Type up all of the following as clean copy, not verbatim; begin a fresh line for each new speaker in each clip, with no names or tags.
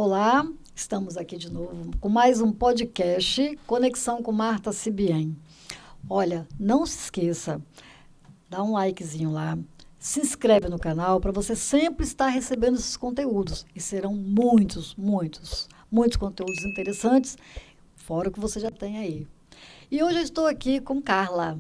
Olá, estamos aqui de novo com mais um podcast Conexão com Marta Sibien. Olha, não se esqueça, dá um likezinho lá, se inscreve no canal para você sempre estar recebendo esses conteúdos. E serão muitos conteúdos interessantes, fora o que você já tem aí. E hoje eu estou aqui com Carla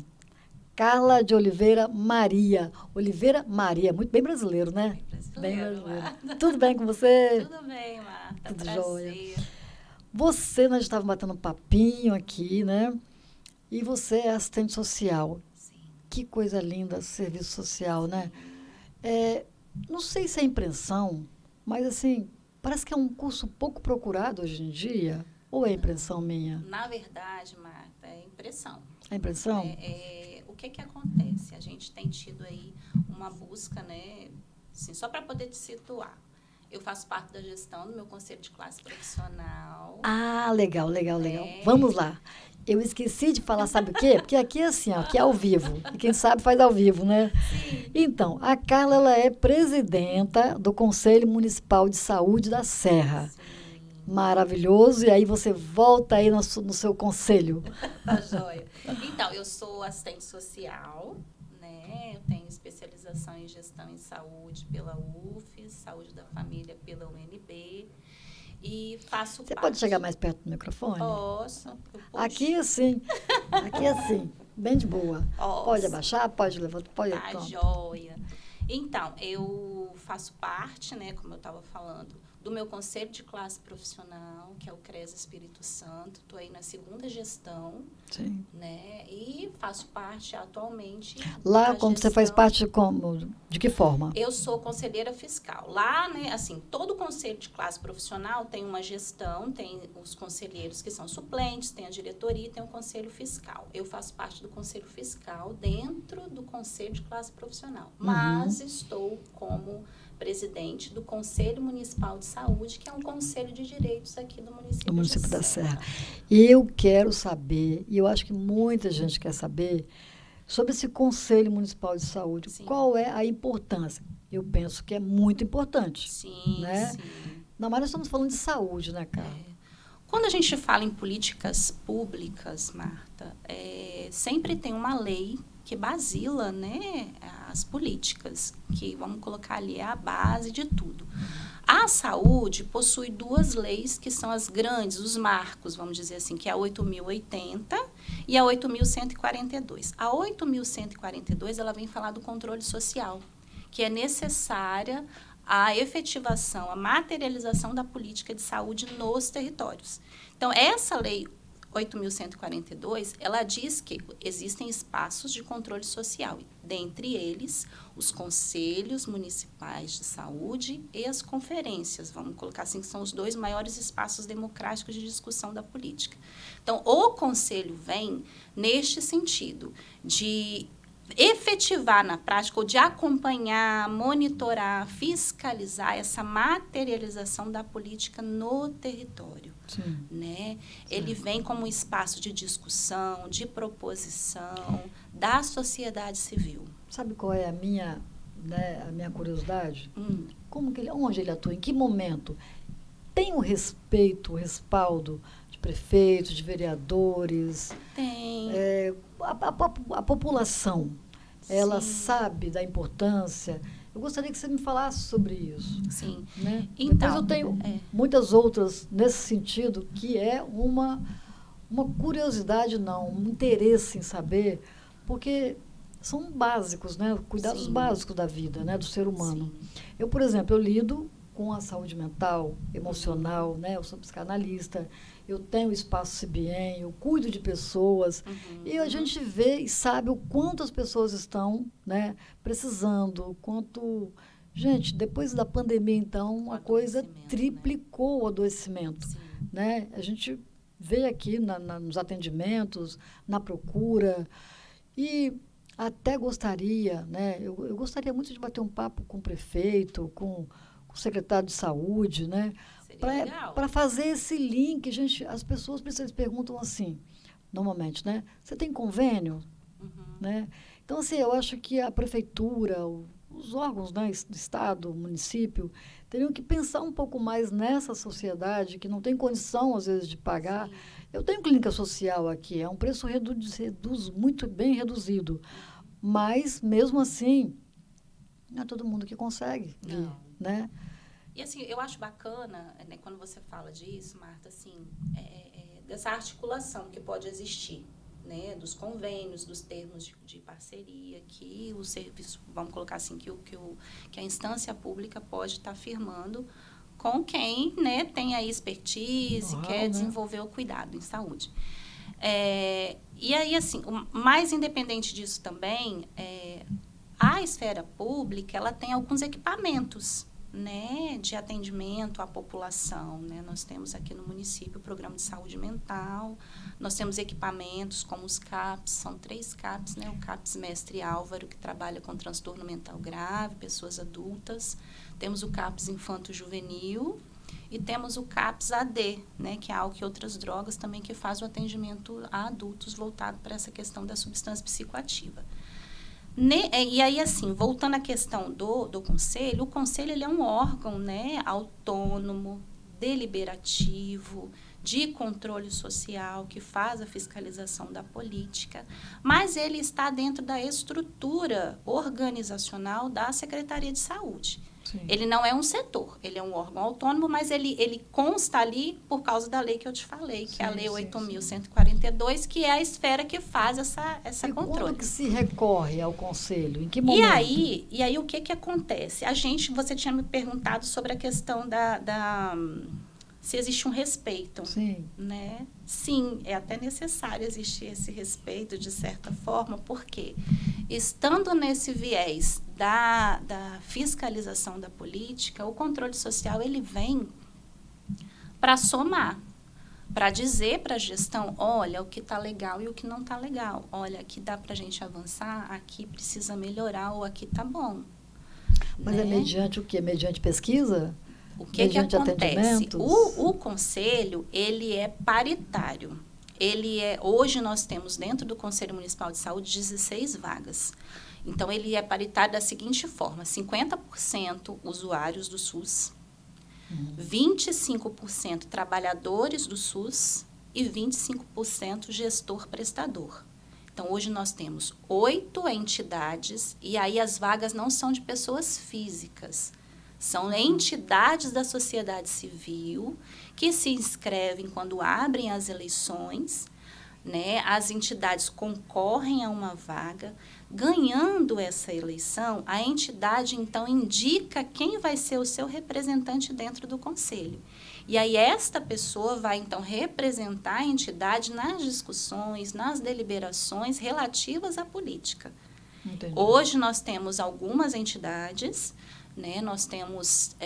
de Oliveira Maria. Oliveira Maria, muito bem brasileiro, né?
Bem brasileiro.
Tudo bem com você?
Tudo bem, Marta.
Tudo
Prazer.
jóia. Nós estávamos batendo um papinho aqui, né? E você é assistente social.
Sim.
Que coisa linda, serviço social, né? Não sei se é impressão, mas assim, parece que é um curso pouco procurado hoje em dia. Ou é impressão minha?
Na verdade, Marta, é impressão.
É impressão?
O que acontece? A gente tem tido aí uma busca, né? Assim, só para poder te situar. Eu faço parte da gestão do meu conselho de classe profissional.
Ah, legal. Vamos lá. Eu esqueci de falar, sabe o quê? Porque aqui é assim, ó, aqui é ao vivo. E quem sabe faz ao vivo, né?
Sim.
Então, a Carla, ela é presidenta do Conselho Municipal de Saúde da Serra.
Sim.
Maravilhoso. E aí você volta aí no seu conselho.
Tá joia. Então, eu sou assistente social, né? Eu tenho especialização em gestão em saúde pela UFES, saúde da família pela UNB. E faço
Você
parte...
pode chegar mais perto do microfone?
Posso.
Aqui assim, bem de boa.
Posso.
Pode abaixar, pode levantar, pode...
Tá joia. Então, eu faço parte, né, como eu estava falando, do meu conselho de classe profissional, que é o CRES Espírito Santo. Estou aí na segunda gestão.
Sim.
Né, e faço parte atualmente
Lá,
da
como
gestão.
você faz parte, de que forma?
Eu sou conselheira fiscal. Lá, né, assim, todo conselho de classe profissional tem uma gestão, tem os conselheiros que são suplentes, tem a diretoria e tem o conselho fiscal. Eu faço parte do conselho fiscal dentro do conselho de classe profissional, mas estou como presidente do Conselho Municipal de Saúde, que é um conselho de direitos aqui do município
da Serra. E eu quero saber, e eu acho que muita gente quer saber, sobre esse Conselho Municipal de Saúde.
Sim.
Qual é a importância? Eu penso que é muito importante.
Sim,
né?
sim.
Não, mas nós estamos falando de saúde, né, Carla?
Quando a gente fala em políticas públicas, Marta, sempre tem uma lei que basila, né, as políticas, que vamos colocar ali é a base de tudo. A saúde possui duas leis que são as grandes, os marcos, vamos dizer assim, que é a 8.080 e a 8.142. A 8.142, ela vem falar do controle social, que é necessária a efetivação, a materialização da política de saúde nos territórios. Então, essa lei 8.142, ela diz que existem espaços de controle social, dentre eles os conselhos municipais de saúde e as conferências, vamos colocar assim, que são os dois maiores espaços democráticos de discussão da política. Então, o conselho vem neste sentido de efetivar na prática, ou de acompanhar, monitorar, fiscalizar essa materialização da política no território.
Sim.
Né? Ele vem como um espaço de discussão, de proposição da sociedade civil.
Sabe qual é a minha curiosidade? Onde ele atua? Em que momento? Tem o respeito, o respaldo de prefeitos, de vereadores?
Tem.
A população, ela
Sim.
sabe da importância. Eu gostaria que você me falasse sobre isso.
Sim.
Né?
Então,
depois eu tenho muitas outras nesse sentido, que é uma curiosidade, um interesse em saber, porque são básicos, né? Cuidados
Sim.
básicos da vida, né? Do ser humano.
Sim.
Eu, por exemplo, eu lido com a saúde mental, emocional, né? Eu sou psicanalista, eu tenho espaço CBN, eu cuido de pessoas, e a gente vê e sabe o quanto as pessoas estão, né, precisando, o quanto... Gente, depois da pandemia, então, a coisa triplicou, né? O adoecimento. Né? A gente vê aqui nos atendimentos, na procura, e até gostaria, né? Eu gostaria muito de bater um papo com o prefeito, com o secretário de saúde, né? Para fazer esse link. Gente, as pessoas perguntam assim, normalmente, né? Você tem convênio? Né? Então, assim, eu acho que a prefeitura, os órgãos, né, do Estado, município, teriam que pensar um pouco mais nessa sociedade que não tem condição, às vezes, de pagar.
Sim.
Eu tenho clínica social aqui, é um preço muito bem reduzido, mas, mesmo assim, não é todo mundo que consegue vir,
Não.
né?
E assim, eu acho bacana, né, quando você fala disso, Marta, assim, dessa articulação que pode existir, né, dos convênios, dos termos de parceria, que o serviço, vamos colocar assim, que a instância pública pode estar firmando com quem, né, tem a expertise, quer desenvolver o cuidado em saúde. E aí, assim, mais independente disso também, a esfera pública, ela tem alguns equipamentos, né, de atendimento à população, né? Nós temos aqui no município o programa de saúde mental, nós temos equipamentos como os CAPs, são 3 CAPs, né? O CAPs Mestre Álvaro, que trabalha com transtorno mental grave, pessoas adultas, temos o CAPs Infanto Juvenil e temos o CAPs AD, né? Que é álcool e outras drogas também, que faz o atendimento a adultos voltado para essa questão da substância psicoativa. E aí, assim, voltando à questão do conselho, o conselho ele é um órgão, né, autônomo, deliberativo, de controle social, que faz a fiscalização da política, mas ele está dentro da estrutura organizacional da Secretaria de Saúde. Sim. Ele não é um setor, ele é um órgão autônomo, mas ele consta ali por causa da lei que eu te falei, que é a Lei 8.142, que é a esfera que faz essa controle.
Quando que se recorre ao conselho? Em que momento?
E aí o que acontece? Você tinha me perguntado sobre a questão se existe um respeito.
Sim.
Né? Sim, é até necessário existir esse respeito, de certa forma, porque estando nesse viés da fiscalização da política, o controle social ele vem para somar, para dizer para a gestão, olha, o que está legal e o que não está legal. Olha, aqui dá para a gente avançar, aqui precisa melhorar ou aqui está bom.
Mas
né?
É mediante o quê? Mediante pesquisa?
O que acontece? O conselho, ele é paritário. Hoje nós temos dentro do Conselho Municipal de Saúde 16 vagas. Então, ele é paritário da seguinte forma: 50% usuários do SUS, 25% trabalhadores do SUS e 25% gestor-prestador. Então, hoje nós temos 8 entidades e aí as vagas não são de pessoas físicas. São entidades da sociedade civil que se inscrevem quando abrem as eleições, né? As entidades concorrem a uma vaga. Ganhando essa eleição, a entidade, então, indica quem vai ser o seu representante dentro do conselho. E aí, esta pessoa vai, então, representar a entidade nas discussões, nas deliberações relativas à política.
Entendi.
Hoje, nós temos algumas entidades, né? Nós temos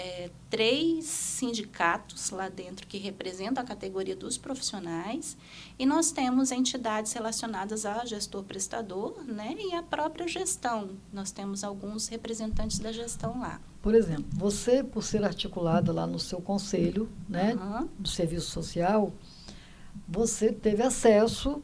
3 sindicatos lá dentro que representam a categoria dos profissionais e nós temos entidades relacionadas a gestor-prestador, né? E a própria gestão. Nós temos alguns representantes da gestão lá.
Por exemplo, você, por ser articulada lá no seu conselho, né, do serviço social, você teve acesso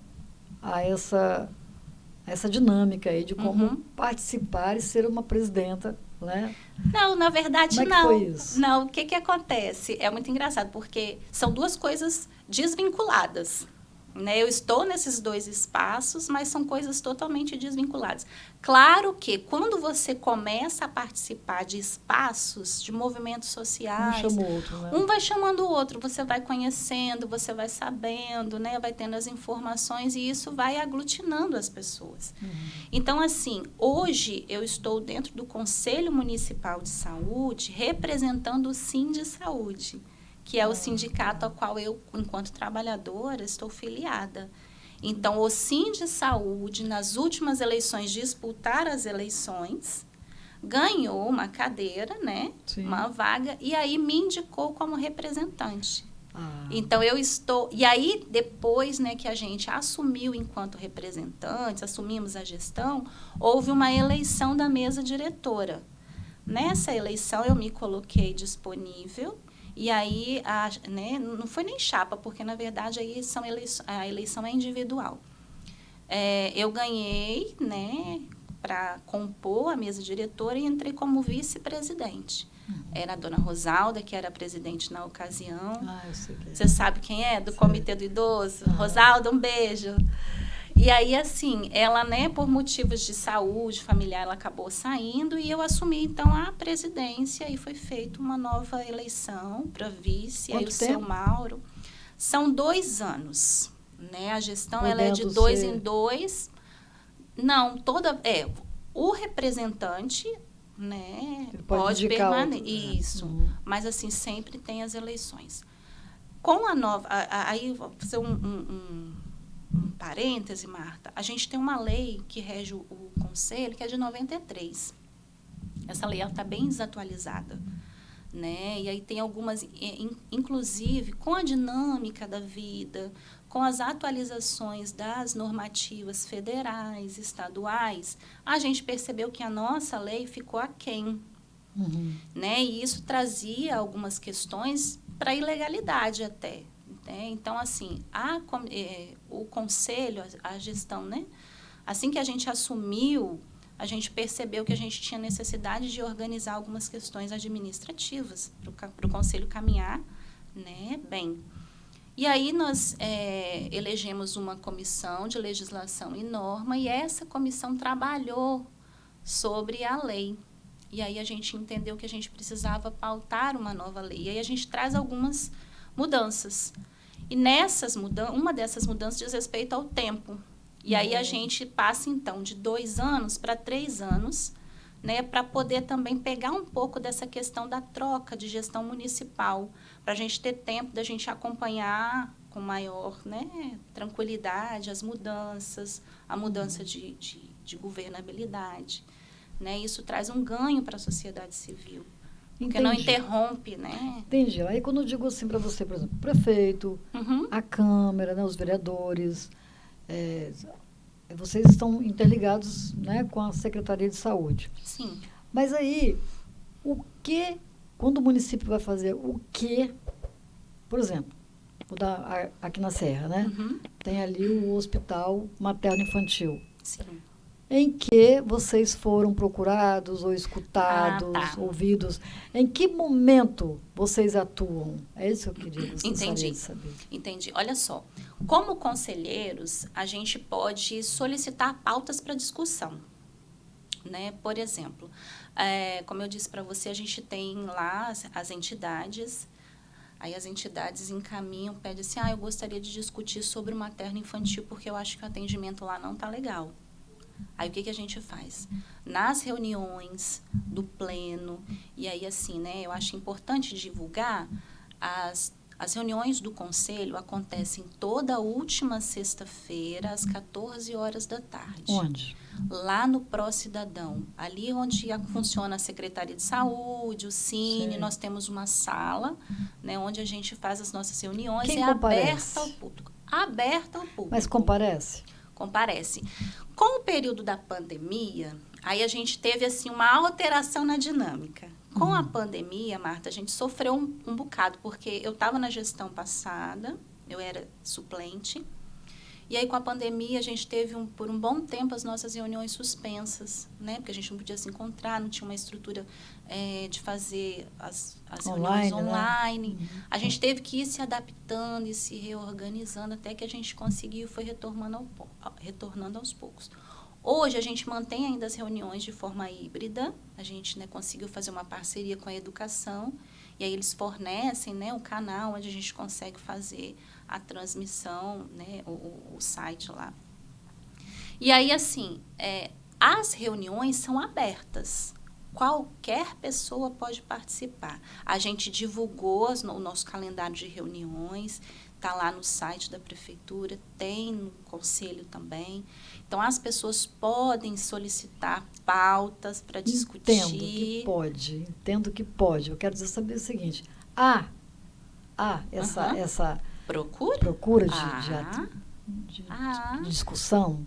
a essa dinâmica aí de como participar e ser uma presidenta, né?
Não, na verdade,
como é que foi isso?
Não, o que acontece? É muito engraçado, porque são 2 coisas desvinculadas. Né? Eu estou nesses 2 espaços, mas são coisas totalmente desvinculadas. Claro que quando você começa a participar de espaços, de movimentos sociais,
um chama o outro, né?
Um vai chamando o outro, você vai conhecendo, você vai sabendo, né? Vai tendo as informações e isso vai aglutinando as pessoas. Então, assim, hoje eu estou dentro do Conselho Municipal de Saúde representando o Sindisaúde, que é o sindicato ao qual eu, enquanto trabalhadora, estou filiada. Então, o Sindisaúde, nas últimas eleições, disputar as eleições, ganhou uma cadeira, né?
Sim.
Uma vaga, e aí me indicou como representante.
Ah.
Então, eu estou... E aí, depois, né, que a gente assumiu enquanto representantes, assumimos a gestão, houve uma eleição da mesa diretora. Nessa eleição, eu me coloquei disponível. E aí, né, não foi nem chapa, porque, na verdade, aí a eleição é individual. Eu ganhei, né, para compor a mesa diretora e entrei como vice-presidente. Era a dona Rosalda, que era a presidente na ocasião.
Eu sei que é.
Você sabe quem é? Do Comitê do Idoso? Rosalda, um beijo. E aí, assim, ela, né, por motivos de saúde familiar, ela acabou saindo e eu assumi, então, a presidência e foi feita uma nova eleição para vice.
Quanto
aí o
tempo?
seu Mauro. São 2 anos, né? A gestão, ela é de
Podendo
2
ser-
em 2. Não, o representante, né,
Ele pode indicar
permanecer.
outro, né?
Isso. Mas, assim, sempre tem as eleições. Com a nova... Aí, vou fazer um parêntese, Marta. A gente tem uma lei que rege o Conselho, que é de 93. Essa lei está bem desatualizada. Né? E aí tem algumas, inclusive, com a dinâmica da vida, com as atualizações das normativas federais, estaduais, a gente percebeu que a nossa lei ficou aquém. Né? E isso trazia algumas questões para ilegalidade até. Né? Então, assim, o conselho, a gestão, né? Assim que a gente assumiu, a gente percebeu que a gente tinha necessidade de organizar algumas questões administrativas para o conselho caminhar, né, bem. E aí nós elegemos uma comissão de legislação e norma e essa comissão trabalhou sobre a lei. E aí a gente entendeu que a gente precisava pautar uma nova lei. E aí a gente traz algumas mudanças. E uma dessas mudanças diz respeito ao tempo. E aí a gente passa, então, de 2 anos para 3 anos, né, para poder também pegar um pouco dessa questão da troca de gestão municipal, para a gente ter tempo da gente acompanhar com maior, né, tranquilidade as mudanças, a mudança de governabilidade. Né? Isso traz um ganho para a sociedade civil, porque não interrompe, né?
Entendi. Aí quando eu digo assim para você, por exemplo, o prefeito, a Câmara, né, os vereadores, vocês estão interligados, né, com a Secretaria de Saúde.
Sim.
Mas aí, quando o município vai fazer o quê? Por exemplo, vou dar aqui na Serra, né? Tem ali o Hospital Materno-Infantil.
Sim.
Em que vocês foram procurados ou escutados, ouvidos? Em que momento vocês atuam? É isso que eu queria gostaria de saber.
Entendi. Olha só, como conselheiros, a gente pode solicitar pautas para discussão. Né? Por exemplo, como eu disse para você, a gente tem lá as entidades, aí as entidades encaminham, pedem assim, eu gostaria de discutir sobre o materno-infantil, porque eu acho que o atendimento lá não está legal. Aí, o que a gente faz? Nas reuniões do pleno, e aí, assim, né, eu acho importante divulgar, as reuniões do conselho acontecem toda última sexta-feira, às 14 horas da tarde.
Onde?
Lá no Pró Cidadão, ali onde funciona a Secretaria de Saúde, o Cine, nós temos uma sala, né, onde a gente faz as nossas reuniões.
Quem comparece?
Aberta ao público. Aberta ao público.
Mas comparece?
Comparece. Com o período da pandemia, aí a gente teve assim uma alteração na dinâmica. Com a pandemia, Marta, a gente sofreu um bocado, porque eu estava na gestão passada, eu era suplente, e aí com a pandemia a gente teve por um bom tempo as nossas reuniões suspensas, né? Porque a gente não podia se encontrar, não tinha uma estrutura de fazer as reuniões online.
Né?
A gente teve que ir se adaptando e se reorganizando até que a gente conseguiu e foi retornando aos poucos. Hoje, a gente mantém ainda as reuniões de forma híbrida. A gente, né, conseguiu fazer uma parceria com a educação. E aí, eles fornecem, né, o canal onde a gente consegue fazer a transmissão, né, o site lá. E aí, assim, as reuniões são abertas. Qualquer pessoa pode participar. A gente divulgou o nosso calendário de reuniões, está lá no site da prefeitura, tem no conselho também. Então, as pessoas podem solicitar pautas para discutir.
Entendo que pode. Eu quero saber o seguinte. Essa procura de discussão.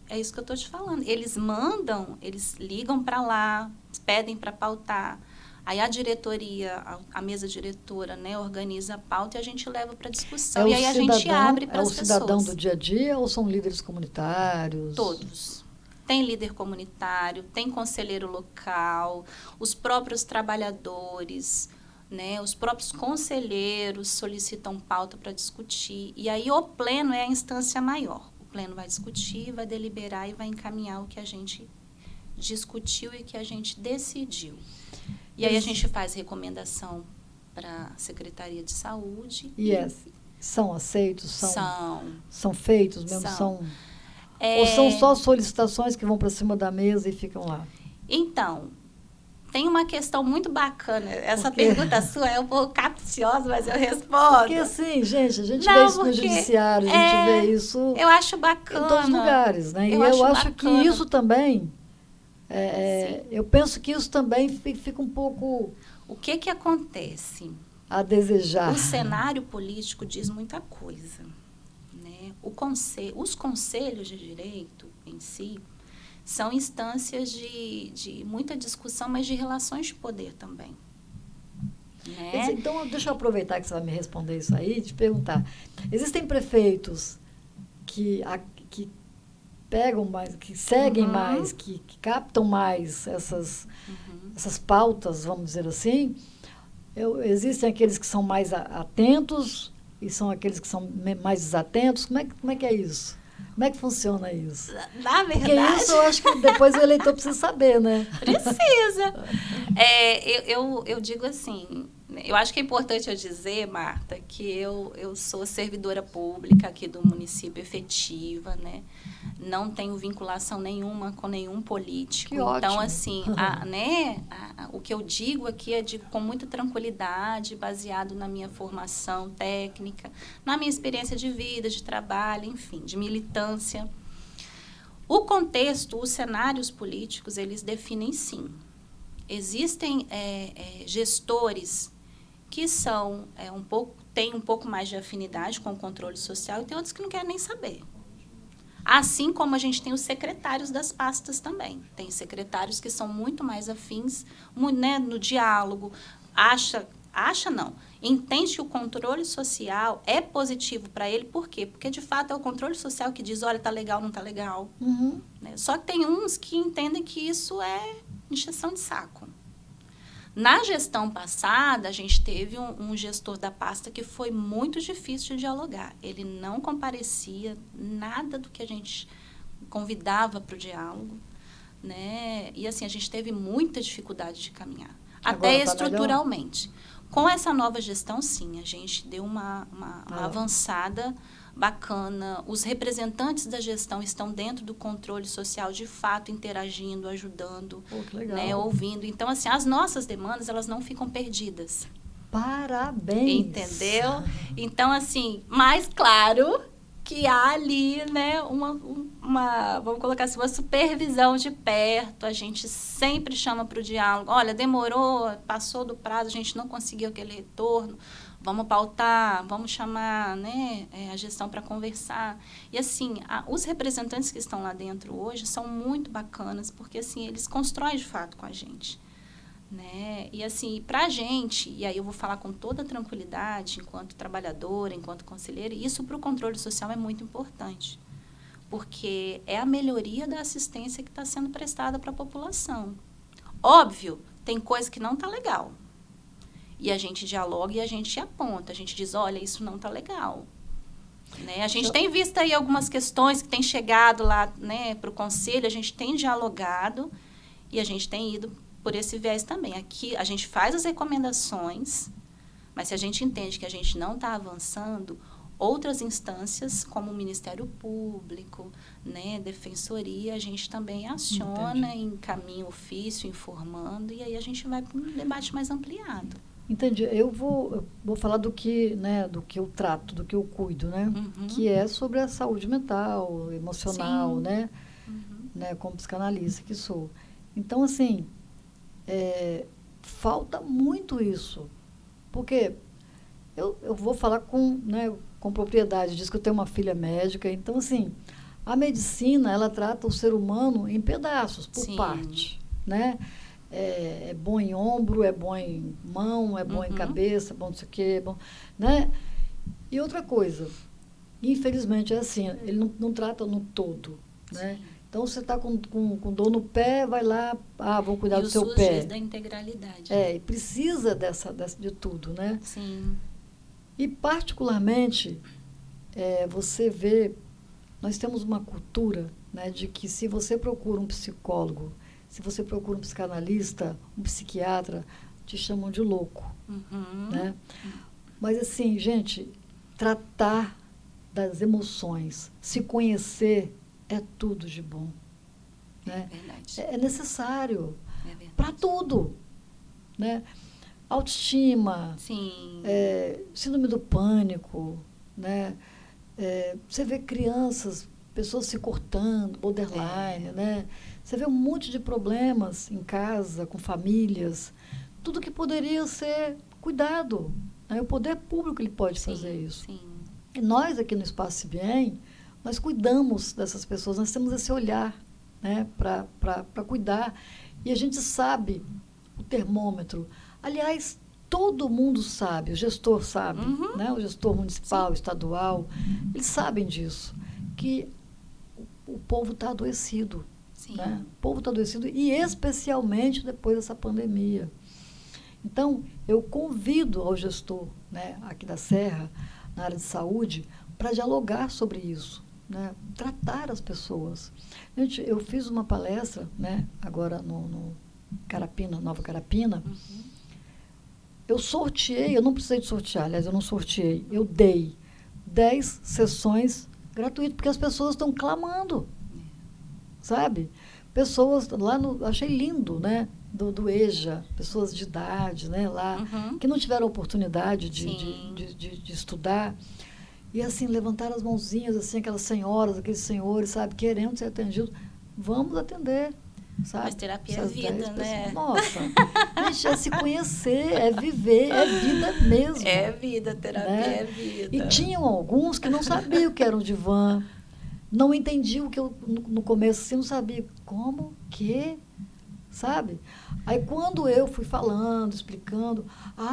É isso que eu estou te falando. Eles ligam para lá, pedem para pautar. Aí a diretoria, a mesa diretora, né, organiza a pauta e a gente leva para discussão. E aí a gente abre para as pessoas.
É o cidadão do dia a dia ou são líderes comunitários?
Todos. tem líder comunitário, tem conselheiro local, os próprios trabalhadores, né, os próprios conselheiros solicitam pauta para discutir. E aí o pleno é a instância maior. O pleno vai discutir, vai deliberar e vai encaminhar o que a gente discutiu e que a gente decidiu. E aí a gente faz recomendação para a Secretaria de Saúde.
E são aceitos? São feitos mesmo? Ou são só solicitações que vão para cima da mesa e ficam lá?
Então, tem uma questão muito bacana. Essa pergunta sua é um pouco capciosa, mas eu respondo.
Porque assim, gente, a gente vê isso no judiciário, a gente vê isso
eu acho bacana.
Em todos os lugares, né? Eu acho que isso também, eu penso que isso também fica um pouco...
O que acontece?
A desejar.
O cenário político diz muita coisa, né? Os conselhos de direito em si são instâncias de muita discussão, mas de relações de poder também. Né?
Então, deixa eu aproveitar que você vai me responder isso aí e te perguntar. Existem prefeitos que pegam mais, que seguem mais, que captam mais essas pautas, vamos dizer assim. Existem aqueles que são mais atentos e são aqueles que são mais desatentos. Como é que é isso? Como é que funciona isso?
Na verdade...
Porque isso eu acho que depois o eleitor precisa saber, né?
Precisa. Eu digo assim, eu acho que é importante eu dizer, Marta, que eu sou servidora pública aqui do município efetiva, né? Não tenho vinculação nenhuma com nenhum político.
Que ótimo.
Então, assim, o que eu digo aqui é com muita tranquilidade, baseado na minha formação técnica, na minha experiência de vida, de trabalho, enfim, de militância. O contexto, os cenários políticos, eles definem sim. Existem gestores que são têm um pouco mais de afinidade com o controle social e tem outros que não querem nem saber. Assim como a gente tem os secretários das pastas também. Tem secretários que são muito mais afins, né, no diálogo, entende que o controle social é positivo para ele. Por quê? Porque, de fato, é o controle social que diz, olha, tá legal, não tá legal. Né? Só que tem uns que entendem que isso é encheção de saco. Na gestão passada, a gente teve um gestor da pasta que foi muito difícil de dialogar. Ele não comparecia nada do que a gente convidava para o diálogo, né? E, assim, a gente teve muita dificuldade de caminhar, até estruturalmente. Com essa nova gestão, sim, a gente deu uma avançada bacana. Os representantes da gestão estão dentro do controle social, de fato, interagindo, ajudando, né, ouvindo. Então, assim, as nossas demandas, elas não ficam perdidas.
Parabéns!
Entendeu? Então, assim, mais claro que há ali, né, vamos colocar assim, uma supervisão de perto. A gente sempre chama para o diálogo. Olha, demorou, passou do prazo, a gente não conseguiu aquele retorno. Vamos pautar, vamos chamar, né, a gestão para conversar. E, assim, os representantes que estão lá dentro hoje são muito bacanas, porque, assim, eles constroem, de fato, com a gente. Né? E, assim, para a gente, e aí eu vou falar com toda tranquilidade, enquanto trabalhadora, enquanto conselheira, isso para o controle social é muito importante, porque é a melhoria da assistência que está sendo prestada para a população. Óbvio, tem coisa que não está legal. E a gente dialoga e a gente aponta, a gente diz, olha, isso não está legal. Né? A gente tem visto aí algumas questões que têm chegado lá, né, para o conselho, a gente tem dialogado e a gente tem ido por esse viés também. Aqui a gente faz as recomendações, mas se a gente entende que a gente não está avançando, outras instâncias, como o Ministério Público, né, Defensoria, a gente também aciona, encaminha ofício, informando, e aí a gente vai para um debate mais ampliado.
Entendi. Eu vou falar do que eu trato, do que eu cuido, né? Que é sobre a saúde mental, emocional, né? Né? Como psicanalista que sou. Então, assim, falta muito isso. Porque eu vou falar com propriedade, diz que eu tenho uma filha médica. Então, assim, a medicina, ela trata o ser humano em pedaços, por parte, né? É bom em ombro, é bom em mão, é bom em cabeça, é bom não sei o quê, é bom, né? E outra coisa, infelizmente é assim, ele não trata no todo, né? Então, você está com dor no pé, vai lá, vou cuidar do seu pé.
Da integralidade.
E precisa de tudo, né?
Sim.
E, particularmente, você vê, nós temos uma cultura, né, de que se você procura um psicólogo, se você procura um psicanalista, um psiquiatra, te chamam de louco. Né? Mas, assim, gente, tratar das emoções, se conhecer, é tudo de bom. Né?
Verdade.
É necessário para tudo. Né? Autoestima,
sim.
Síndrome do pânico, né? Você vê crianças, pessoas se cortando, borderline, né? Você vê um monte de problemas em casa, com famílias, tudo que poderia ser cuidado. Né? O poder público ele pode fazer isso.
Sim.
E nós aqui no Espaço CIBEM, nós cuidamos dessas pessoas, nós temos esse olhar, né, para cuidar. E a gente sabe o termômetro. Aliás, todo mundo sabe, o gestor sabe, né, o gestor municipal, estadual, eles sabem disso, que o povo está adoecido. Né? O povo está adoecido, e especialmente depois dessa pandemia. Então, eu convido ao gestor, né, aqui da Serra, na área de saúde, para dialogar sobre isso, né? Tratar as pessoas. Gente, eu fiz uma palestra, né, agora no Carapina, Nova Carapina. Eu não precisei de sortear, aliás, eu não sorteei, eu dei 10 sessões gratuitas, porque as pessoas estão clamando, sabe? Pessoas lá achei lindo, né? Do EJA, pessoas de idade, né, lá, que não tiveram oportunidade de estudar. E, assim, levantaram as mãozinhas, assim, aquelas senhoras, aqueles senhores, sabe, querendo ser atendidos. Vamos atender, sabe?
Mas terapia é vida, né?
Nossa, gente, é se conhecer, é viver, é vida mesmo.
É vida, terapia,
né?
É vida.
E tinham alguns que não sabiam o que era um divã, não entendiam o que eu, no começo, assim, não sabia como, que... Sabe? Aí, quando eu fui falando, explicando,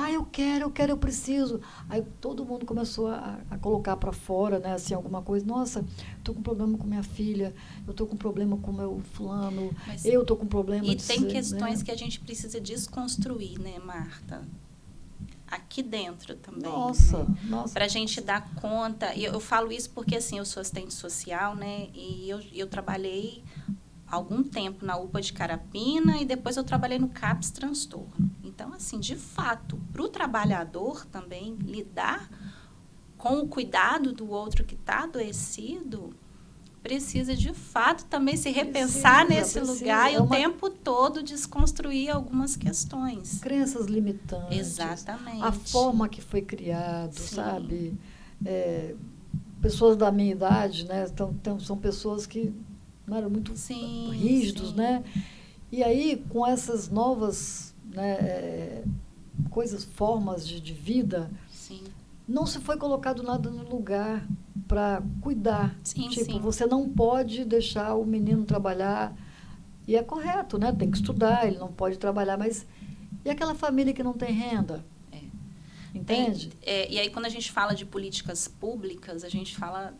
eu quero, eu preciso. Aí, todo mundo começou a colocar para fora, né, assim, alguma coisa. Nossa, estou com problema com minha filha, eu estou com problema com meu fulano, eu estou com problema...
E tem questões que a gente precisa desconstruir, né, Marta? Aqui dentro também.
Nossa.
Para a gente dar conta. Eu falo isso porque, assim, eu sou assistente social, né, e eu trabalhei algum tempo na UPA de Carapina e depois eu trabalhei no CAPS Transtorno. Então, assim, de fato, para o trabalhador também lidar com o cuidado do outro que está adoecido, precisa, de fato, também se repensar nesse lugar e o tempo todo desconstruir algumas questões.
Crenças limitantes.
Exatamente.
A forma que foi criado, sabe? Pessoas da minha idade, né? São pessoas que não eram muito rígidos, né? E aí, com essas novas, né, formas de vida, não se foi colocado nada no lugar para cuidar. Você não pode deixar o menino trabalhar, e é correto, né? Tem que estudar, ele não pode trabalhar, mas e aquela família que não tem renda? Entende?
E aí, quando a gente fala de políticas públicas, a gente fala...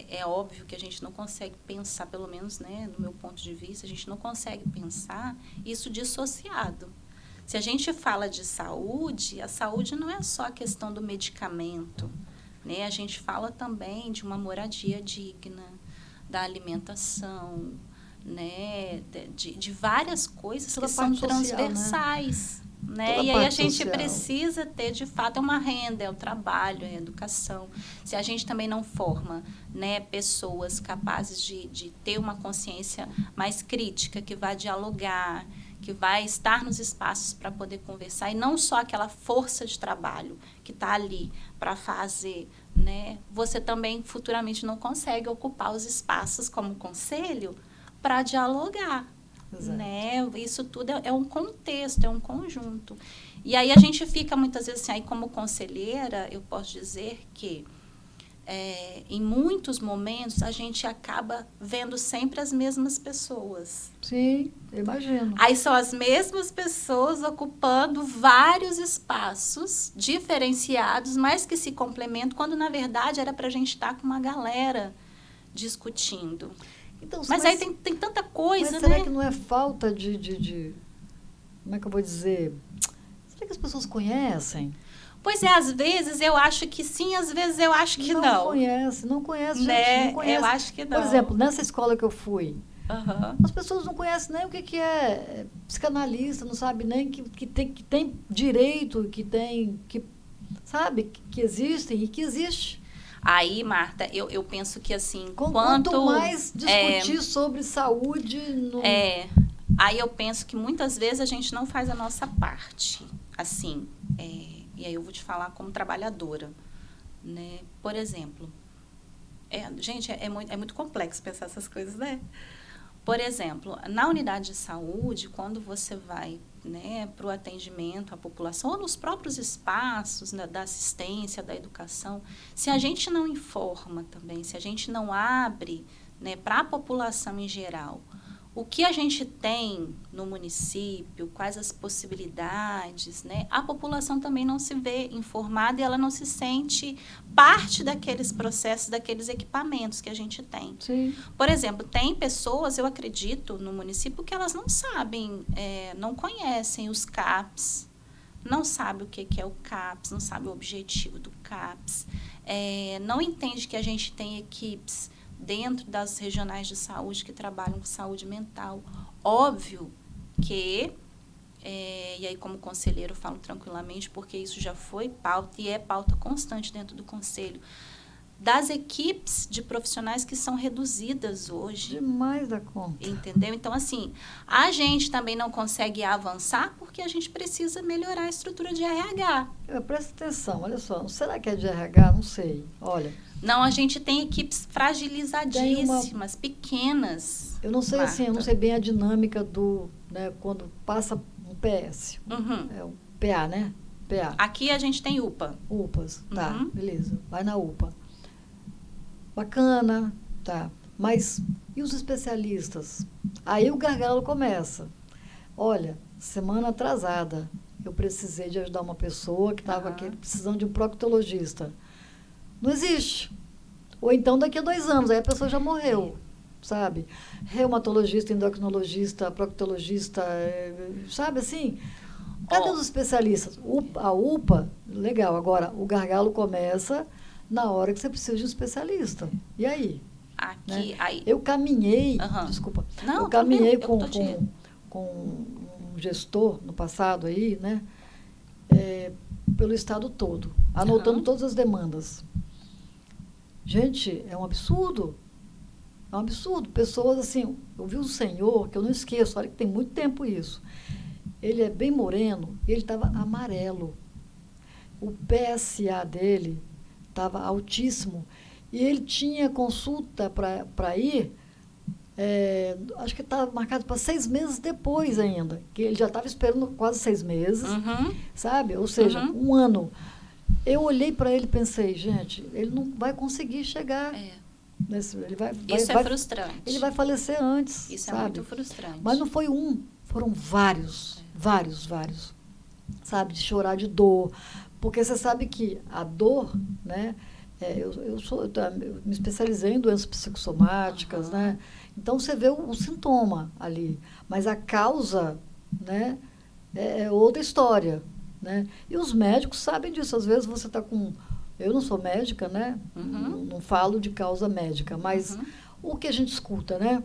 É óbvio que a gente não consegue pensar, pelo menos, né, no meu ponto de vista, a gente não consegue pensar isso dissociado. Se a gente fala de saúde, a saúde não é só a questão do medicamento, né? A gente fala também de uma moradia digna, da alimentação, né, de várias coisas que são transversais.
Social, né?
Né? E aí a gente precisa ter, de fato, uma renda, é o trabalho, é a educação. Se a gente também não forma, né, pessoas capazes de ter uma consciência mais crítica, que vai dialogar, que vai estar nos espaços para poder conversar, e não só aquela força de trabalho que está ali para fazer, né? Você também futuramente não consegue ocupar os espaços como conselho para dialogar. Né? Isso tudo é um contexto, é um conjunto. E aí a gente fica muitas vezes assim, aí como conselheira, eu posso dizer que em muitos momentos a gente acaba vendo sempre as mesmas pessoas.
Sim, eu imagino.
Aí são as mesmas pessoas ocupando vários espaços diferenciados, mas que se complementam, quando na verdade era para a gente estar com uma galera discutindo.
Então,
Mas aí tem tanta coisa,
mas será
né?
que não é falta de... Como é que eu vou dizer? Será que as pessoas conhecem?
Pois é, às vezes eu acho que sim, às vezes eu acho que não.
Não conhece, gente, não
Né? Eu
conhece.
acho que
Por
não.
exemplo, nessa escola que eu fui,
Aham.
as pessoas não conhecem nem o que é psicanalista, não sabe nem que tem direito, sabe, que existem e que existe.
Aí, Marta, eu penso que assim,
Quanto mais discutir sobre saúde,
aí eu penso que muitas vezes a gente não faz a nossa parte, assim, e aí eu vou te falar como trabalhadora, né? Por exemplo, gente, é muito complexo pensar essas coisas, né? Por exemplo, na unidade de saúde, quando você vai, né, para o atendimento à população, ou nos próprios espaços, né, da assistência, da educação, se a gente não informa também, se a gente não abre, né, para a população em geral, o que a gente tem no município, quais as possibilidades, né? A população também não se vê informada e ela não se sente parte daqueles processos, daqueles equipamentos que a gente tem.
Sim.
Por exemplo, tem pessoas, eu acredito, no município que elas não sabem, não conhecem os CAPs, não sabem o que é o CAPs, não sabem o objetivo do CAPs, não entende que a gente tem equipes dentro das regionais de saúde que trabalham com saúde mental. Óbvio que, e aí como conselheiro eu falo tranquilamente, porque isso já foi pauta e é pauta constante dentro do conselho, das equipes de profissionais que são reduzidas hoje.
Demais da conta.
Entendeu? Então, assim, a gente também não consegue avançar porque a gente precisa melhorar a estrutura de RH.
Presta atenção, olha só, será que é de RH? Não sei, olha.
Não, a gente tem equipes fragilizadíssimas, pequenas.
Eu não sei,
Marta.
assim, eu não sei bem a dinâmica né, quando passa um PS.
Uhum.
O PA, né? PA.
Aqui a gente tem UPA.
UPAs, tá, beleza. Vai na UPA. Bacana, tá. Mas e os especialistas? Aí o gargalo começa. Olha, semana atrasada, eu precisei de ajudar uma pessoa que estava aqui precisando de um proctologista. Não existe. Ou então daqui a 2 anos, aí a pessoa já morreu, sabe? Reumatologista, endocrinologista, proctologista, sabe assim? Cadê os especialistas? A UPA, legal. Agora, o gargalo começa na hora que você precisa de um especialista. E aí?
Aqui,
né?
aí.
Eu caminhei, desculpa, eu caminhei com um gestor no passado aí, né? Pelo estado todo, anotando todas as demandas. Gente, é um absurdo. É um absurdo. Pessoas assim, eu vi um senhor, que eu não esqueço, olha que tem muito tempo isso. Ele é bem moreno, ele estava amarelo. O PSA dele estava altíssimo. E ele tinha consulta para ir, acho que estava marcado para 6 meses depois ainda. Que ele já estava esperando quase 6 meses, sabe? Ou seja, 1 ano. Eu olhei para ele e pensei, gente, ele não vai conseguir chegar.
Isso é frustrante.
Ele vai falecer antes.
Isso
sabe?
É muito frustrante.
Mas não foi um, foram vários. Vários. Sabe? De chorar de dor. Porque você sabe que a dor, né? Eu me especializei em doenças psicossomáticas, né? Então você vê o sintoma ali. Mas a causa, né? É outra história. Né? E os médicos sabem disso. Às vezes você está com... Eu não sou médica, né? Não falo de causa médica, mas o que a gente escuta, né?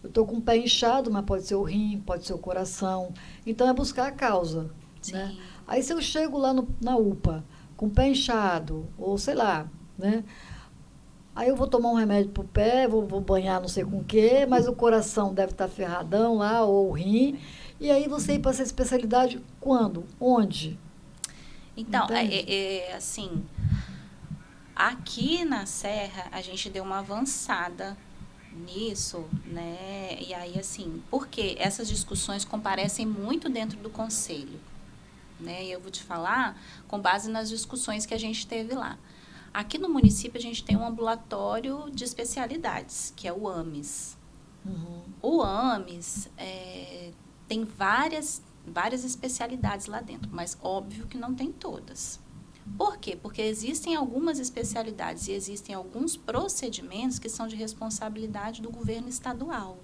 Eu estou com o pé inchado, mas pode ser o rim, pode ser o coração. Então, é buscar a causa. Né? Aí, se eu chego lá na UPA com o pé inchado, ou sei lá, né? Aí eu vou tomar um remédio para o pé, vou banhar não sei com o quê, mas o coração deve estar ferradão lá, ou o rim. E aí você ir para essa especialidade quando? Onde?
Então, assim, aqui na Serra a gente deu uma avançada nisso, né? E aí, assim, porque essas discussões comparecem muito dentro do conselho, né? E eu vou te falar com base nas discussões que a gente teve lá. Aqui no município a gente tem um ambulatório de especialidades, que é o AMES. O AMES tem várias especialidades lá dentro, mas óbvio que não tem todas. Por quê? Porque existem algumas especialidades e existem alguns procedimentos que são de responsabilidade do governo estadual.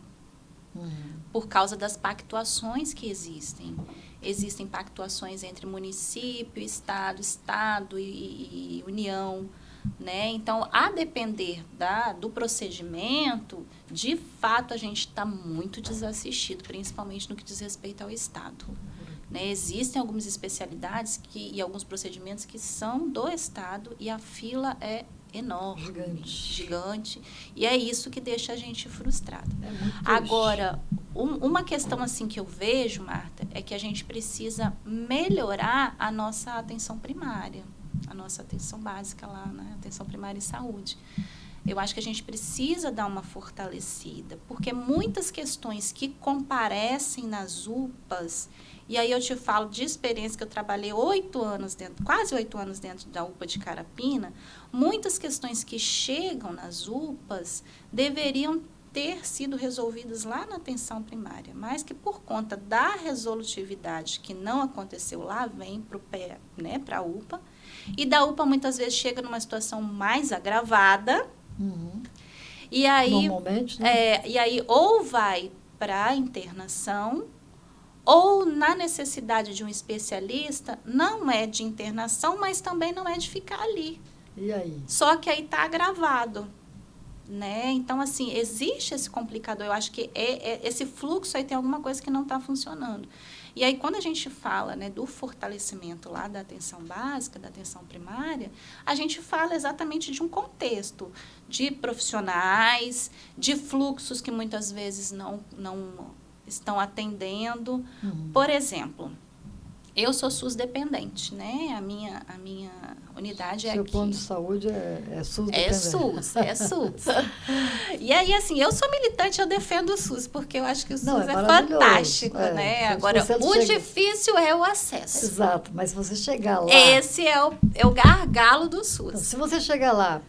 Por causa das pactuações que existem. Existem pactuações entre município, estado e União. Né? Então, a depender do procedimento, de fato, a gente está muito desassistido, principalmente no que diz respeito ao Estado. Né? Existem algumas especialidades e alguns procedimentos que são do Estado e a fila é enorme, gigante. E é isso que deixa a gente frustrado. Agora, uma questão assim que eu vejo, Marta, é que a gente precisa melhorar a nossa atenção primária, a nossa atenção básica lá, né? Atenção primária em saúde. Eu acho que a gente precisa dar uma fortalecida, porque muitas questões que comparecem nas UPAs, e aí eu te falo de experiência que eu trabalhei quase 8 anos dentro da UPA de Carapina, muitas questões que chegam nas UPAs deveriam ter sido resolvidas lá na atenção primária, mas que por conta da resolutividade que não aconteceu lá, vem para o pé, né, para a UPA, e da UPA muitas vezes chega numa situação mais agravada, e aí,
normalmente, né?
E aí ou vai para a internação, ou na necessidade de um especialista, não é de internação, mas também não é de ficar ali.
E aí?
Só que aí está agravado. Né? Então, assim, existe esse complicador. Eu acho que esse fluxo aí tem alguma coisa que não está funcionando. E aí, quando a gente fala, né, do fortalecimento lá da atenção básica, da atenção primária, a gente fala exatamente de um contexto de profissionais, de fluxos que muitas vezes não estão atendendo. Por exemplo, eu sou SUS dependente, né? A minha unidade é aqui.
Seu plano de saúde é SUS dependente.
É SUS. E aí, assim, eu sou militante, eu defendo o SUS, porque eu acho que o SUS é fantástico, né? Agora, difícil é o acesso.
Exato, mas se você chegar lá...
Esse é o gargalo do SUS.
Então, se você chegar lá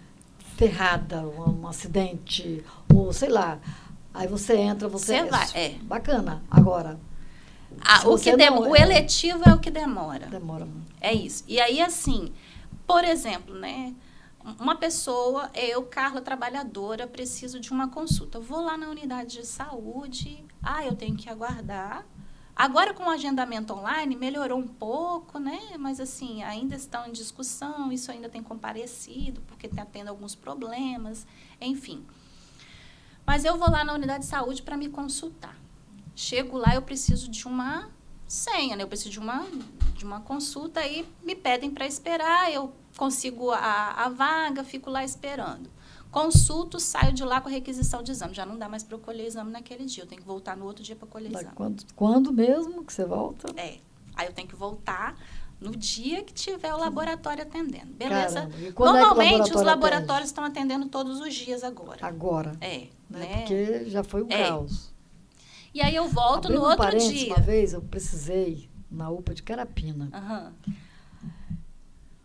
ferrada, um acidente, ou sei lá, aí você entra, você
vai,
bacana. Agora...
o eletivo é o que demora.
Demora muito.
É isso. E aí, assim, por exemplo, né? Uma pessoa, eu, Carla, trabalhadora, preciso de uma consulta. Vou lá na unidade de saúde, eu tenho que aguardar. Agora, com o agendamento online, melhorou um pouco, né? Mas, assim, ainda estão em discussão, isso ainda tem comparecido, porque está tendo alguns problemas, enfim. Mas eu vou lá na unidade de saúde para me consultar. Chego lá, eu preciso de uma senha, né? Eu preciso de uma consulta e me pedem para esperar, eu consigo a vaga, fico lá esperando. Consulto, saio de lá com a requisição de exame. Já não dá mais para eu colher exame naquele dia, eu tenho que voltar no outro dia para colher exame.
Quando mesmo que você volta?
Aí eu tenho que voltar no dia que tiver o laboratório atendendo. Beleza?
Normalmente,
os laboratórios estão atendendo todos os dias agora.
Agora?
Né?
Porque já foi o caos.
E aí eu volto no outro dia.
Uma vez eu precisei, na UPA de Carapina.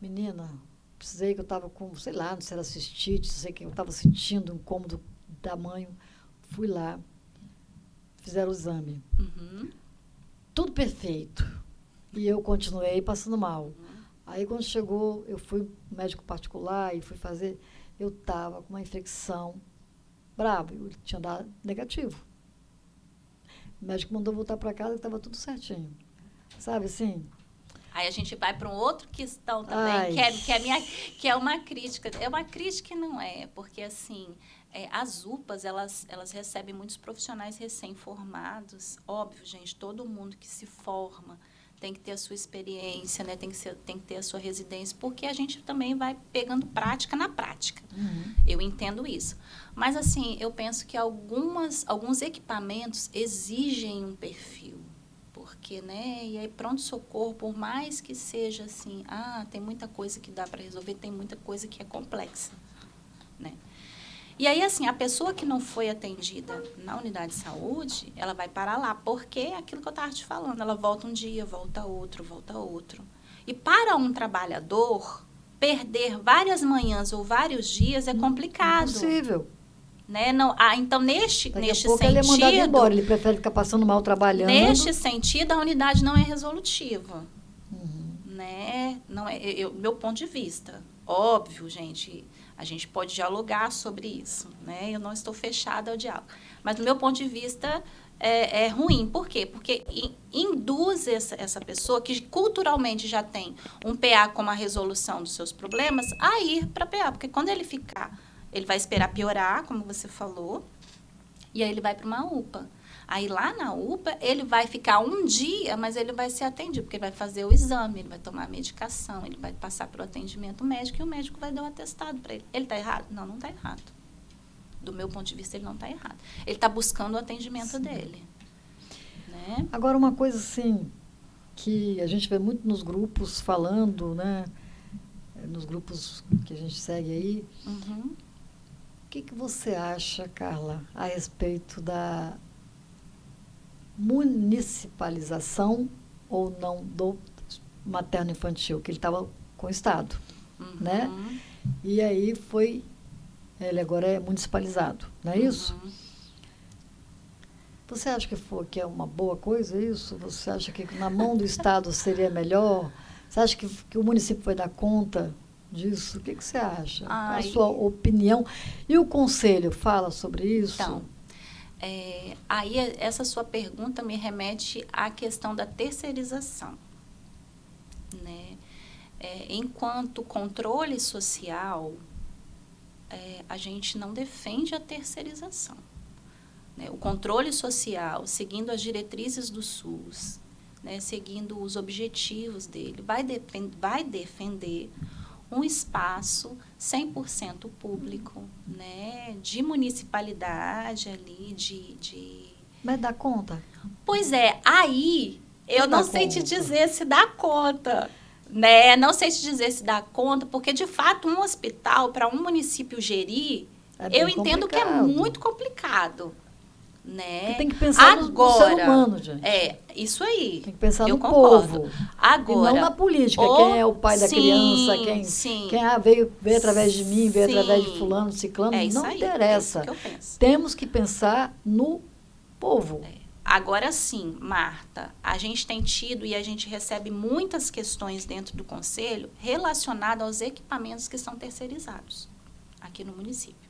Menina, precisei que eu estava com, sei lá, não sei se era cistite, sei que eu estava sentindo um incômodo tamanho. Fui lá, fizeram o exame. Tudo perfeito. E eu continuei passando mal. Aí, quando chegou, eu fui no médico particular e fui fazer, eu estava com uma infecção brava. Eu tinha dado negativo. O médico mandou voltar para casa e estava tudo certinho. Sabe assim?
Aí a gente vai para um outro questão também, que é uma crítica. É uma crítica e não é, porque assim, as UPAs, elas recebem muitos profissionais recém-formados. Óbvio, gente, todo mundo que se forma tem que ter a sua experiência, né? Tem que ter a sua residência, porque a gente também vai pegando prática na prática. Eu entendo isso. Mas, assim, eu penso que alguns equipamentos exigem um perfil. Porque, né? E aí, pronto-socorro, por mais que seja assim, tem muita coisa que dá para resolver, tem muita coisa que é complexa, né? E aí, assim, a pessoa que não foi atendida na unidade de saúde, ela vai parar lá, porque é aquilo que eu estava te falando, ela volta um dia, volta outro. E para um trabalhador, perder várias manhãs ou vários dias é complicado.
Impossível.
Né? Não, então, neste sentido...
ele é mandado embora, ele prefere ficar passando mal trabalhando.
Neste sentido, a unidade não é resolutiva. né? Não é meu ponto de vista. Óbvio, gente, a gente pode dialogar sobre isso, né? Eu não estou fechada ao diálogo. Mas, do meu ponto de vista, é ruim. Por quê? Porque induz essa pessoa, que culturalmente já tem um PA como a resolução dos seus problemas, a ir para PA. Porque quando ele ficar, ele vai esperar piorar, como você falou, e aí ele vai para uma UPA. Aí, lá na UPA, ele vai ficar um dia, mas ele vai ser atendido, porque ele vai fazer o exame, ele vai tomar a medicação, ele vai passar para o atendimento médico, e o médico vai dar um atestado para ele. Ele está errado? Não, não está errado. Do meu ponto de vista, ele não está errado. Ele está buscando o atendimento dele. Né?
Agora, uma coisa assim, que a gente vê muito nos grupos falando, né? Nos grupos que a gente segue aí.
Uhum.
O que você acha, Carla, a respeito da municipalização ou não do materno-infantil, que ele estava com o Estado, né? E aí ele agora é municipalizado, não é isso? Você acha que é uma boa coisa isso? Você acha que na mão do Estado seria melhor? Você acha que o município vai dar conta disso? O que você acha? A sua opinião. E o Conselho fala sobre isso?
Então, aí essa sua pergunta me remete à questão da terceirização. Né? Enquanto controle social, a gente não defende a terceirização. Né? O controle social, seguindo as diretrizes do SUS, né, seguindo os objetivos dele, vai defender um espaço 100% público, né, de municipalidade ali,
Mas dá conta?
Pois é, aí eu não sei te dizer se dá conta, né? Não sei te dizer se dá conta, porque, de fato, um hospital, para um município gerir, eu entendo que é muito complicado. Né?
Porque tem que pensar no ser humano, gente.
Isso aí.
Tem que pensar no povo.
Agora,
e não na política. Quem é o pai da criança, quem veio através de mim, veio através de fulano, ciclano, não interessa.
É isso que eu penso.
Temos que pensar no povo.
Agora sim, Marta, a gente tem tido e a gente recebe muitas questões dentro do Conselho relacionadas aos equipamentos que são terceirizados aqui no município.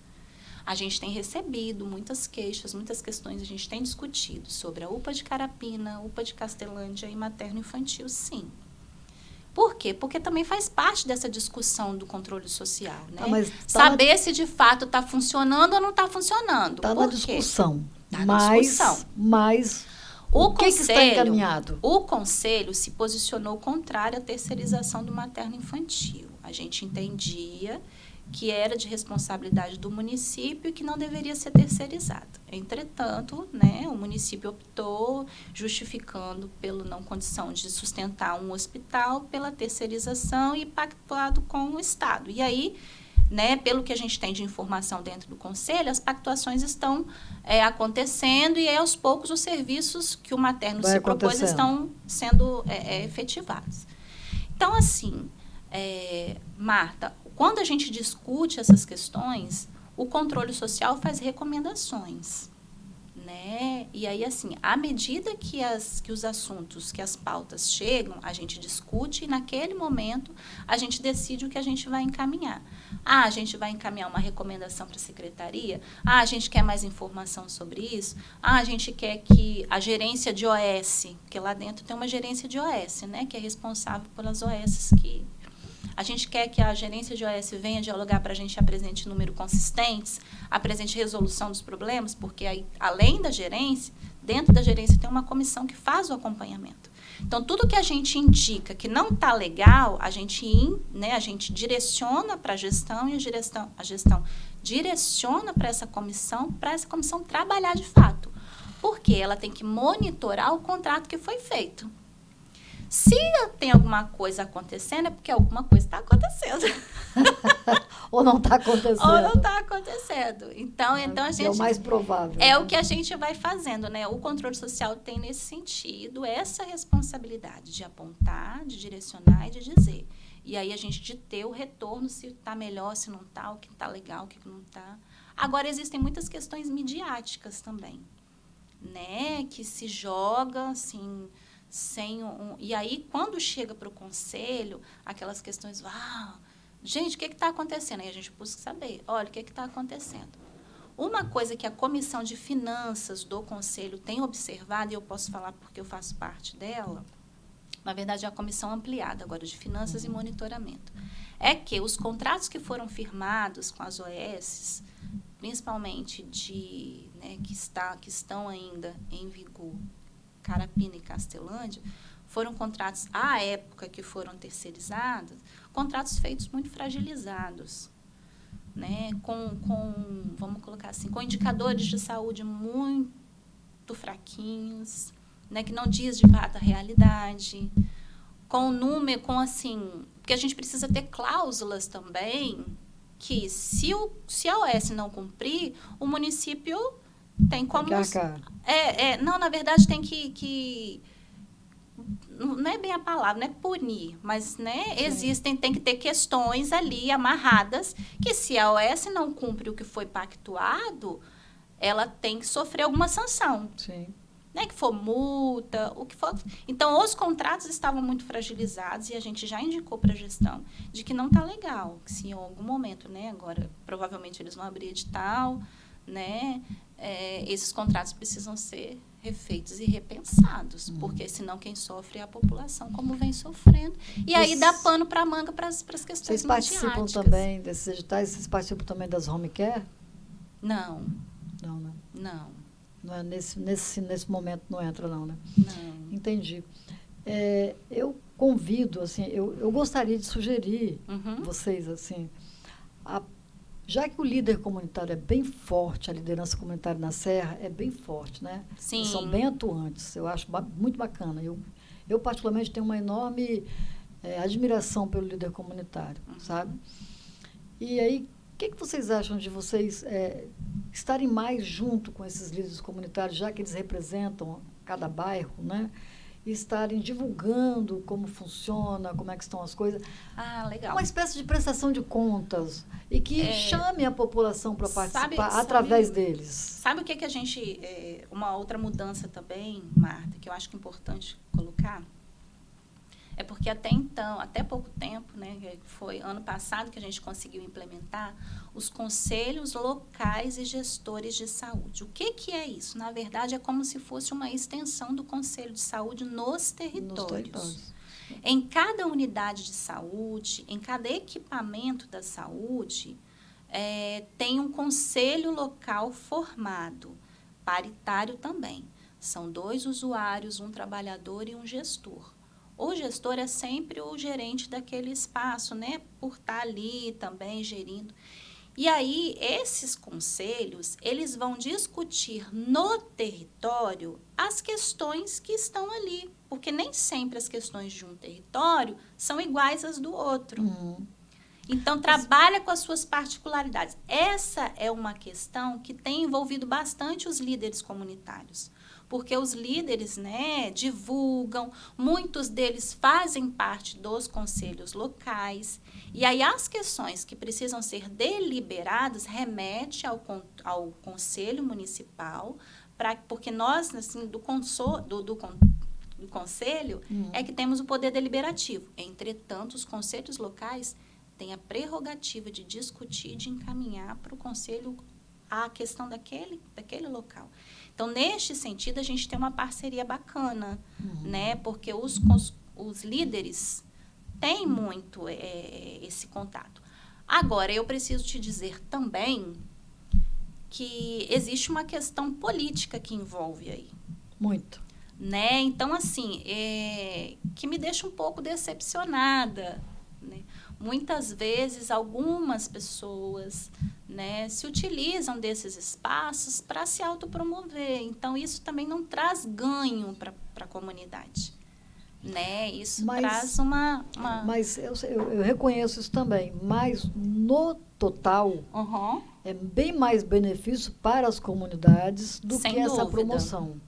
A gente tem recebido muitas queixas, muitas questões, a gente tem discutido sobre a UPA de Carapina, UPA de Castelândia e materno-infantil, sim. Por quê? Porque também faz parte dessa discussão do controle social, né? Saber se de fato está funcionando ou não está funcionando.
Está na discussão.
Está na discussão.
Mas o que está encaminhado?
O Conselho se posicionou contrário à terceirização do materno-infantil. A gente entendia que era de responsabilidade do município e que não deveria ser terceirizado. Entretanto, né, o município optou, justificando pela não condição de sustentar um hospital, pela terceirização e pactuado com o Estado. E aí, né, pelo que a gente tem de informação dentro do Conselho, as pactuações estão acontecendo e aos poucos os serviços que o materno se propôs estão sendo efetivados. Então, assim, Marta, quando a gente discute essas questões, o controle social faz recomendações, né? E aí, assim, à medida que os assuntos, que as pautas chegam, a gente discute e, naquele momento, a gente decide o que a gente vai encaminhar. A gente vai encaminhar uma recomendação para a secretaria? A gente quer mais informação sobre isso? A gente quer que a gerência de OS, porque lá dentro tem uma gerência de OS, né? Que é responsável pelas OS que... A gente quer que a gerência de OS venha dialogar para a gente, apresente números consistentes, apresente resolução dos problemas, porque aí, além da gerência, dentro da gerência tem uma comissão que faz o acompanhamento. Então, tudo que a gente indica que não está legal, a gente direciona para a gestão e a gestão direciona para essa comissão trabalhar de fato. Porque ela tem que monitorar o contrato que foi feito. Se tem alguma coisa acontecendo, é porque alguma coisa está acontecendo.
Ou não está acontecendo.
Ou não está acontecendo. Então a gente...
É o mais provável.
É, né? O que a gente vai fazendo, né? O controle social tem, nesse sentido, essa responsabilidade de apontar, de direcionar e de dizer. E aí a gente de ter o retorno, se está melhor, se não está, o que está legal, o que não está. Agora, existem muitas questões midiáticas também, né? Que se joga, assim... E aí, quando chega para o conselho, aquelas questões, gente, o que está acontecendo? Aí a gente busca saber, olha, o que está acontecendo? Uma coisa que a Comissão de Finanças do Conselho tem observado, e eu posso falar porque eu faço parte dela, na verdade é a comissão ampliada agora de Finanças e Monitoramento, é que os contratos que foram firmados com as OS, principalmente que estão ainda em vigor, Carapina e Castelândia, foram contratos, à época que foram terceirizados, contratos feitos muito fragilizados, né? Vamos colocar assim, com indicadores de saúde muito fraquinhos, né? Que não diz de fato a realidade, porque a gente precisa ter cláusulas também, que se a OS não cumprir, o município tem como... Não, na verdade, tem que não é bem a palavra, não é punir, mas, né, tem que ter questões ali amarradas, que se a OS não cumpre o que foi pactuado, ela tem que sofrer alguma sanção.
Sim.
Né, que for multa, o que for. Então, os contratos estavam muito fragilizados e a gente já indicou para a gestão de que não está legal, que se em algum momento, né, agora provavelmente eles vão abrir edital, né, esses contratos precisam ser refeitos e repensados, porque senão quem sofre é a população, como vem sofrendo. E aí dá pano para a manga para as questões
Vocês participam também desses editais? Vocês participam também das home care?
Não.
Não, né?
Não.
Não é nesse momento não entra, não, né?
Não.
Entendi. Eu convido, assim, eu gostaria de sugerir vocês, assim, já que o líder comunitário é bem forte, a liderança comunitária na Serra é bem forte, né?
Sim.
Eles são bem atuantes, eu acho muito bacana. Eu particularmente, tenho uma enorme admiração pelo líder comunitário, sabe? E aí, o que vocês acham de vocês estarem mais junto com esses líderes comunitários, já que eles representam cada bairro, né? E estarem divulgando como funciona, como é que estão as coisas.
Legal.
Uma espécie de prestação de contas e que chame a população para participar através deles.
Sabe o que a gente... uma outra mudança também, Marta, que eu acho que é importante colocar? É porque até pouco tempo, né, foi ano passado que a gente conseguiu implementar os conselhos locais e gestores de saúde. O que é isso? Na verdade, é como se fosse uma extensão do Conselho de Saúde nos territórios. Em cada unidade de saúde, em cada equipamento da saúde, tem um conselho local formado, paritário também. São 2 usuários, um trabalhador e um gestor. O gestor é sempre o gerente daquele espaço, né? Por estar ali também gerindo. E aí, esses conselhos, eles vão discutir no território as questões que estão ali. Porque nem sempre as questões de um território são iguais às do outro. Então, trabalha com as suas particularidades. Essa é uma questão que tem envolvido bastante os líderes comunitários. Porque os líderes, né, divulgam, muitos deles fazem parte dos conselhos locais. E aí as questões que precisam ser deliberadas remete ao conselho municipal, porque nós, assim, do conselho, é que temos o poder deliberativo. Entretanto, os conselhos locais têm a prerrogativa de discutir, de encaminhar para o conselho a questão daquele local. Então, neste sentido, a gente tem uma parceria bacana, né? Porque os líderes têm muito esse contato. Agora, eu preciso te dizer também que existe uma questão política que envolve aí.
Muito.
Né? Então, assim, que me deixa um pouco decepcionada, né? Muitas vezes, algumas pessoas, né, se utilizam desses espaços para se autopromover. Então, isso também não traz ganho para a comunidade. Né? Isso traz uma...
Mas eu reconheço isso também. Mas, no total, é bem mais benefício para as comunidades do que essa promoção.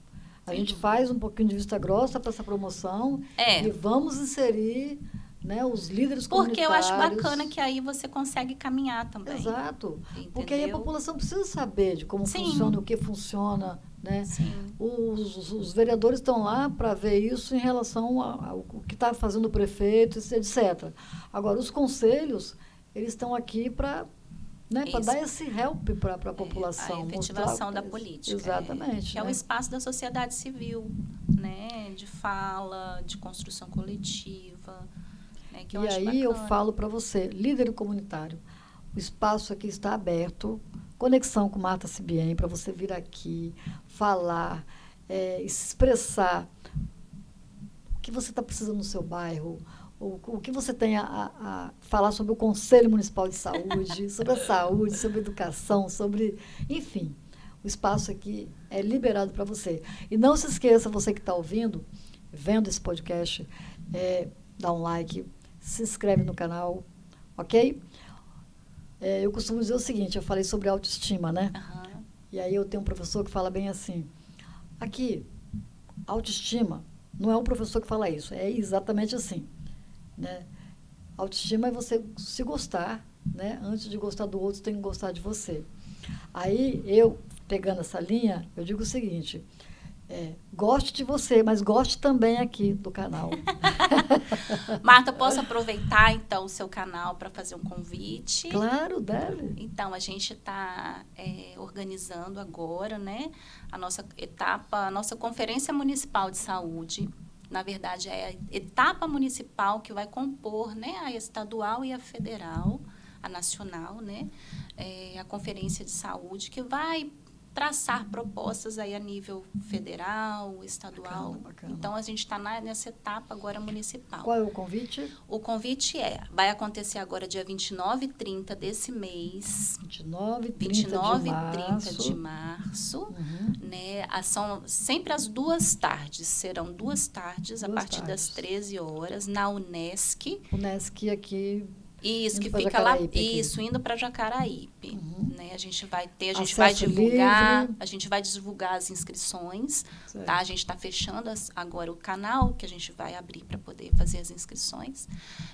A gente faz um pouquinho de vista grossa para essa promoção e vamos inserir né, os líderes
Porque eu
comunitários.
acho bacana que aí você consegue caminhar também.
Exato.
Entendeu?
Porque aí a população precisa saber de como
Sim.
funciona, o que funciona, né?
Sim.
Os vereadores estão lá para ver isso em relação ao que está fazendo o prefeito, etc. Agora, os conselhos, eles estão aqui para, né, para dar esse help para a população.
A efetivação da
mostrar,
política.
Exatamente.
Que é
né?
o espaço da sociedade civil, né? De fala, de construção coletiva. Né? Que eu
E
acho
aí
bacana.
eu falo para você, líder comunitário, o espaço aqui está aberto, conexão com Marta Sibien, para você vir aqui, falar, expressar o que você está precisando no seu bairro, o que você tem a falar sobre o Conselho Municipal de Saúde, sobre a saúde, sobre a educação, sobre... Enfim, o espaço aqui é liberado para você. E não se esqueça, você que está ouvindo, vendo esse podcast, dá um like, se inscreve no canal, ok? Eu costumo dizer o seguinte, eu falei sobre autoestima, né?
Uhum.
E aí eu tenho um professor que fala bem assim, aqui, autoestima, não é um professor que fala isso, é exatamente assim, né? Autoestima é você se gostar, né? Antes de gostar do outro, você tem que gostar de você. Aí, eu, pegando essa linha, eu digo o seguinte, goste de você, mas goste também aqui do canal.
Marta, posso aproveitar, então, o seu canal para fazer um convite?
Claro, deve.
Então, a gente está organizando agora, né, a nossa etapa, a nossa Conferência Municipal de Saúde. Na verdade, é a etapa municipal que vai compor, né, a estadual e a federal, a nacional, né, a Conferência de Saúde, que vai traçar propostas aí a nível federal, estadual.
Bacana.
Então, a gente está nessa etapa agora municipal.
Qual é o convite?
O convite vai acontecer agora dia 29 e 30 desse mês.
29 e 30
29
de
e
março.
30 de março.
Uhum.
Né? São sempre às 2 tardes. Serão 2 tardes, a partir das 13 horas, na Unesc.
Unesc aqui.
Isso, que
pra
fica lá,
Jacaraípe
isso, indo para Jacaraípe.
Uhum.
Né? A gente vai ter,
Acesso livre.
a gente vai divulgar as inscrições,
Certo.
tá? A gente está fechando agora o canal, que a gente vai abrir para poder fazer as inscrições.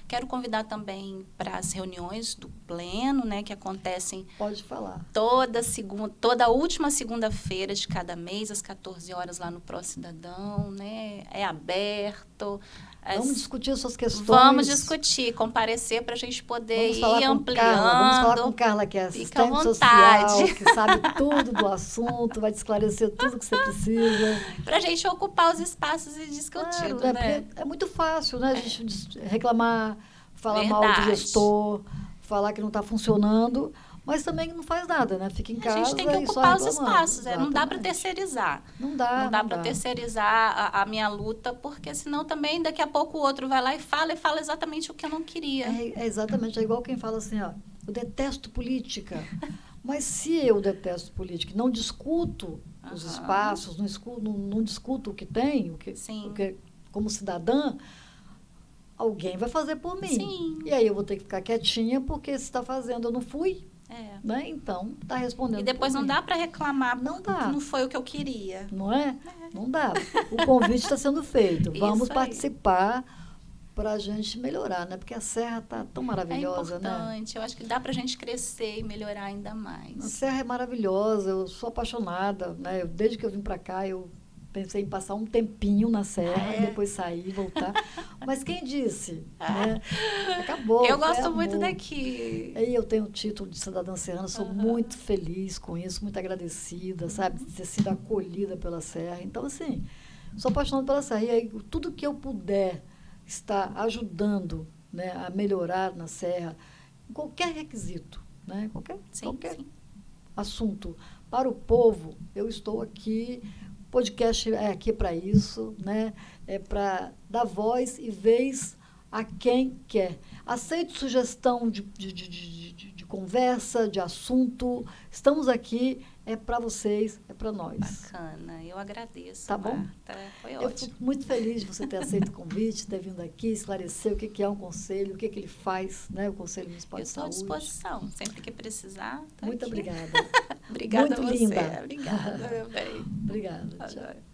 Quero convidar também para as reuniões do Pleno, né, que acontecem
Pode falar.
toda última segunda-feira de cada mês, às 14 horas, lá no Pró Cidadão, né? É aberto.
Vamos discutir suas questões.
Vamos discutir, comparecer para a gente poder ir ampliando.
Vamos falar com Carla, que é assistente social, que sabe tudo do assunto, vai te esclarecer tudo que você precisa.
Para a gente ocupar os espaços e discutir,
Claro,
né?
Porque é muito fácil, né? A gente reclamar, falar
Verdade.
mal do gestor, falar que não está funcionando, mas também não faz nada, né? Fica em casa.
A gente tem que
e só
ocupar os
reclamando.
espaços, não dá para
Exatamente.
terceirizar.
Não dá.
Não dá para terceirizar a minha luta, porque senão também daqui a pouco o outro vai lá e fala exatamente o que eu não queria.
Exatamente, é igual quem fala assim, ó, eu detesto política. Mas se eu detesto política, não discuto os espaços, não discuto o que tem, o que como cidadã, alguém vai fazer por mim.
Sim.
E aí eu vou ter que ficar quietinha, porque se está fazendo, eu não fui. Né? Então, está respondendo.
E depois não dá para reclamar,
não
porque
dá.
Não foi o que eu queria.
Não é? Não dá. O convite está sendo feito. Vamos
Isso
participar para a gente melhorar, né? Porque a Serra está tão maravilhosa,
É importante.
né?
Eu acho que dá para a gente crescer e melhorar ainda mais.
A Serra é maravilhosa, eu sou apaixonada, né? Desde que eu vim para cá, eu pensei em passar um tempinho na Serra, depois sair e voltar. Mas quem disse? Né? Acabou.
Eu gosto muito daqui.
Aí eu tenho o título de cidadã serrana, sou muito feliz com isso, muito agradecida, sabe? De ter sido acolhida pela Serra. Então, assim, sou apaixonada pela Serra. E aí, tudo que eu puder estar ajudando, né, a melhorar na Serra, em qualquer requisito, né? Qualquer assunto para o povo, eu estou aqui. O podcast é aqui para isso, né? É para dar voz e vez a quem quer. Aceito sugestão de conversa, de assunto. Estamos aqui, é para vocês, é para nós.
Bacana, eu agradeço.
Tá bom?
Marta. Foi ótimo.
Eu fico muito feliz de você ter aceito o convite, ter vindo aqui, esclarecer o que é um conselho, o que ele faz, né? O Conselho Municipal de Saúde.
Eu estou à disposição, sempre que precisar.
Muito obrigada.
Obrigada
muito
a você.
linda.
Obrigada, meu bem.
Obrigada. Tchau.